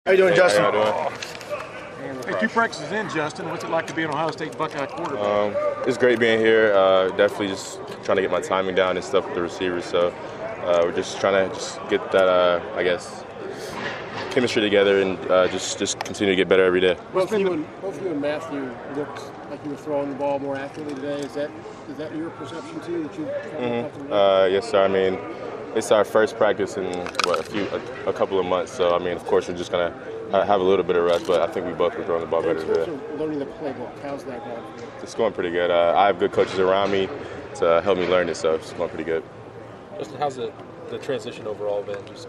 How you doing, Hey, Justin? how y'all doing? Hey, 2 practices in, Justin. What's it like to be an Ohio State Buckeye quarterback? It's great being here. Definitely just trying to get my timing down and stuff with the receivers. So we're just trying to just get that, I guess, chemistry together and just continue to get better every day. Both you and Matthew looked like you were throwing the ball more accurately today. Is that your perception too? That you Yes, sir. I mean, it's our first practice in a couple of months. So I mean, of course, we're just gonna have a little bit of rest, but I think we both were throwing the ball better today. Learning the playbook, how's that going for you? It's going pretty good. I have good coaches around me to help me learn it, so it's going pretty good. Justin, how's the transition overall been? Just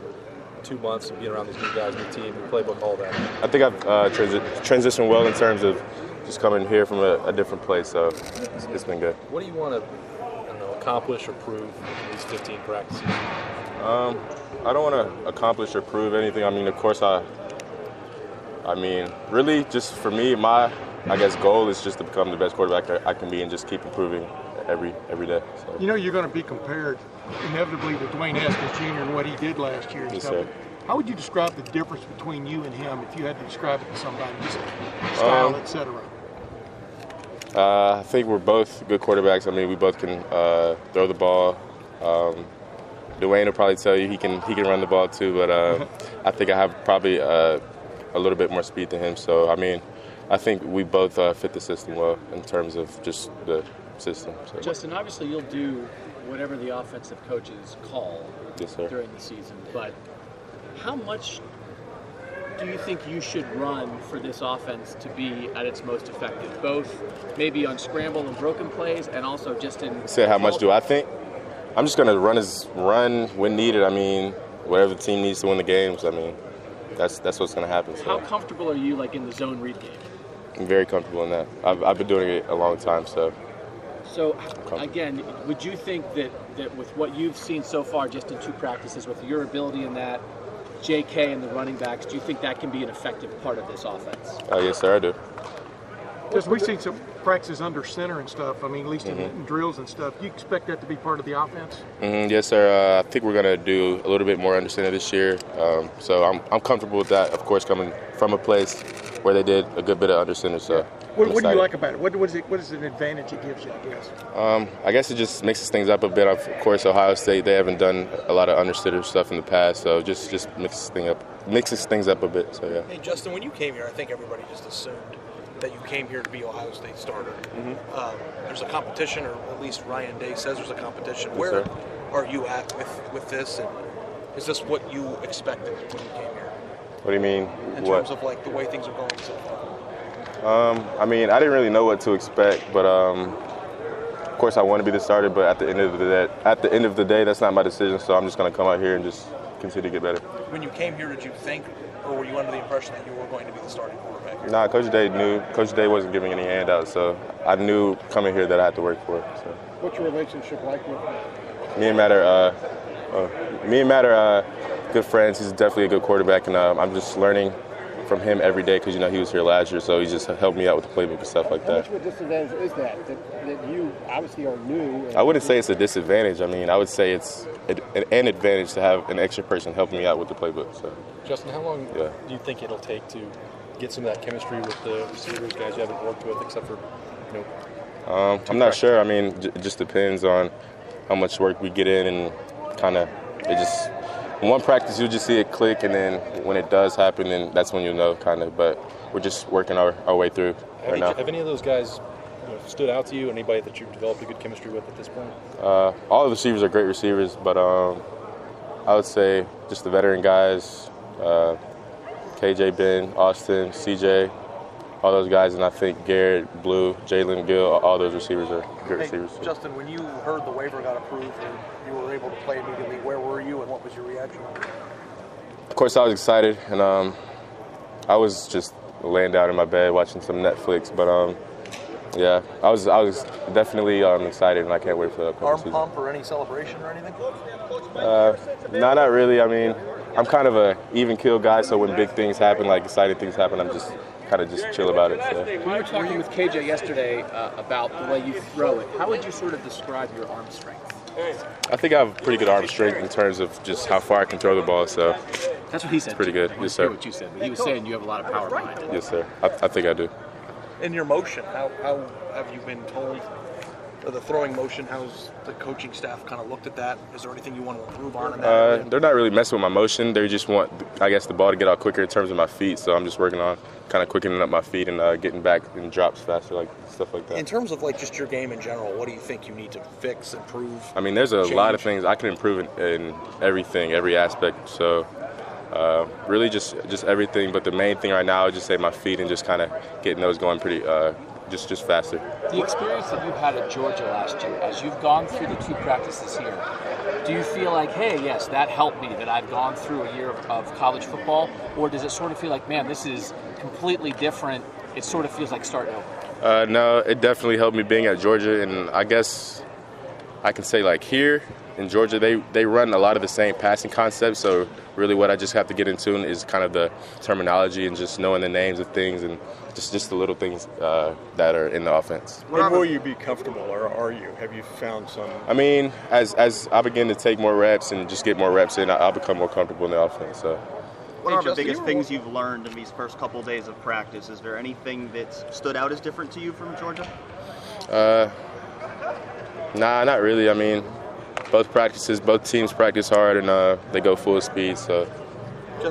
2 months of being around these new guys, new team, new playbook, all that. I think I've transitioned well in terms of just coming here from a different place, so it's been good. What do you want to accomplish or prove in these 15 practices? I don't want to accomplish or prove anything. I mean, of course, really, just for me, my goal is just to become the best quarterback I can be and just keep improving every day. So. You know you're going to be compared inevitably with Dwayne Haskins Jr. and what he did last year. Yes, sir. How would you describe the difference between you and him if you had to describe it to somebody, just style, etc.? I think we're both good quarterbacks. I mean, we both can throw the ball. Dwayne will probably tell you he can run the ball too, but I think I have probably a little bit more speed than him. So I mean, I think we both fit the system well in terms of just the system. So. Justin, obviously you'll do whatever the offensive coaches call during the season, but how much do you think you should run for this offense to be at its most effective, both maybe on scramble and broken plays and also just in... Say how much do I think? I'm just going to run when needed. I mean, whatever the team needs to win the games, I mean, that's what's going to happen. So. How comfortable are you in the zone read game? I'm very comfortable in that. I've been doing it a long time, so. So, again, would you think that with what you've seen so far just in 2 practices, with your ability in that, JK and the running backs, do you think that can be an effective part of this offense? Yes, sir, I do. Because we've seen some practices under center and stuff, I mean, at least in drills and stuff. Do you expect that to be part of the offense? Yes, sir. I think we're going to do a little bit more under center this year. So I'm comfortable with that, of course, coming from a place where they did a good bit of under center. So What do you like about it? What is an advantage it gives you, I guess? I guess it just mixes things up a bit. Of course, Ohio State, they haven't done a lot of under center stuff in the past, so just mixes things up a bit. So yeah. Hey, Justin, when you came here, I think everybody just assumed that you came here to be Ohio State starter. There's a competition, or at least Ryan Day says there's a competition. Yes, Where sir. are you at with this? And is this what you expected when you came here? What do you mean? In terms of the way things are going so far? I mean, I didn't really know what to expect, but of course I want to be the starter. But at the end of the day, that's not my decision. So I'm just going to come out here and just continue to get better. When you came here, did you think, or were you under the impression that you were going to be the starting quarterback? Nah, Coach Day knew. Coach Day wasn't giving any handouts, so I knew coming here that I had to work for it. So. What's your relationship like with him? Me and Matt are good friends. He's definitely a good quarterback, and I'm just learning from him every day because he was here last year, so he just helped me out with the playbook and stuff like that. How much of a disadvantage is that you obviously are new? I wouldn't say it's a disadvantage. I mean, I would say it's an advantage to have an extra person helping me out with the playbook. So. Justin, how long do you think it'll take to get some of that chemistry with the receivers, guys you haven't worked with, except for, I'm not sure. I mean, it just depends on how much work we get in, and in one practice you'll just see it click, and then when it does happen, then that's when you'll know, but we're just working our way through right now. Have any of those guys stood out to you? Anybody that you've developed a good chemistry with at this point? All the receivers are great receivers, but I would say just the veteran guys, KJ, Ben, Austin, CJ, all those guys, and I think Garrett, Blue, Jalen, Gill, all those receivers are good receivers. Justin, when you heard the waiver got approved and you were able to play immediately, where were you and what was your reaction? Of course, I was excited, and I was just laying down in my bed watching some Netflix, but yeah, I was definitely excited, and I can't wait for the upcoming season. Arm pump or any celebration or anything? No, not really. I mean, I'm kind of a even keel guy, so when big things happen, exciting things happen, I'm just kind of just chill about it. So. We were talking with KJ yesterday about the way you throw it. How would you sort of describe your arm strength? I think I have pretty good arm strength in terms of just how far I can throw the ball. So That's what he said. Pretty good. Yes, sir. What you said, but he was saying you have a lot of power behind it. Yes, sir. I think I do. In your motion, how have you been told, or the throwing motion, how's the coaching staff kind of looked at that? Is there anything you want to improve on in that? They're not really messing with my motion. They just want, I guess, the ball to get out quicker in terms of my feet. So I'm just working on kind of quickening up my feet and getting back in drops faster, like stuff like that. In terms of like just your game in general, what do you think you need to fix, improve? I mean, there's a change? lot of things I can improve in everything, every aspect. So really just everything. But the main thing right now is just say my feet and just kind of getting those going pretty just faster. The experience that you had at Georgia last year, as you've gone through the 2 practices here, do you feel like, hey, yes, that helped me, that I've gone through a year of college football? Or does it sort of feel like, man, this is completely different, it sort of feels like starting over? No, it definitely helped me being at Georgia. And I guess I can say, like, here in Georgia, they run a lot of the same passing concepts. So really what I just have to get in tune is kind of the terminology and just knowing the names of things and just the little things that are in the offense. And will you be comfortable, or are you? Have you found some? I mean, as I begin to take more reps and just get more reps in, I'll become more comfortable in the offense. So. What are the biggest things you've learned in these first couple of days of practice? Is there anything that's stood out as different to you from Georgia? Nah, not really. I mean, both teams practice hard and they go full speed. So.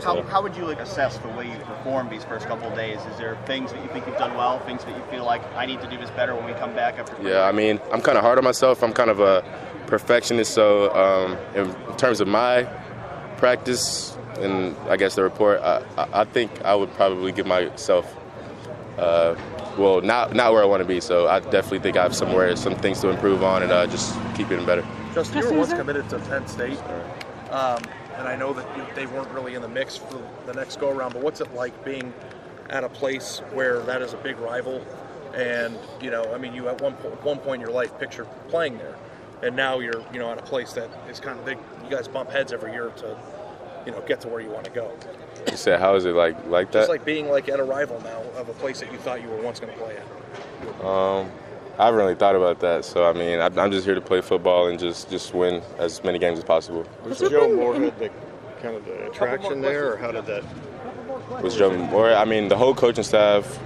How would you assess the way you performed these first couple of days? Is there things that you think you've done well, things that you feel like I need to do this better when we come back after? Yeah, I mean, I'm kind of hard on myself. I'm kind of a perfectionist. So in terms of my practice and I guess the report, I think I would probably give myself, not where I want to be. So I definitely think I have some things to improve on and just keep getting better. Justin, you were once committed to Penn State. And I know that they weren't really in the mix for the next go-around, but what's it like being at a place where that is a big rival? And, you at one point in your life pictured playing there, and now you're, at a place that is kind of big. You guys bump heads every year to, get to where you want to go. You said, how is it like that? Just like being at a rival now of a place that you thought you were once going to play at. I haven't really thought about that. So, I mean, I'm just here to play football and just win as many games as possible. Was Joe Moorhead kind of the attraction there, or how did that? Was Joe Moorhead? I mean, the whole coaching staff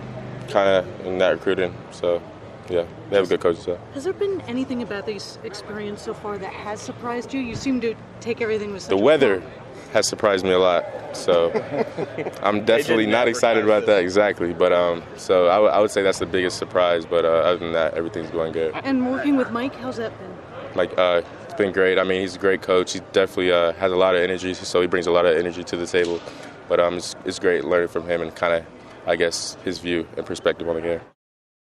kind of in that recruiting. So, yeah, they have a good coaching staff. Has there been anything about this experience so far that has surprised you? You seem to take everything with such the weather has surprised me a lot. So I'm definitely not excited about that, exactly. But so I would say that's the biggest surprise. But other than that, everything's going good. And working with Mike, how's that been? Mike, it's been great. I mean, he's a great coach. He definitely has a lot of energy, so he brings a lot of energy to the table. But it's great learning from him and kind of, I guess, his view and perspective on the game.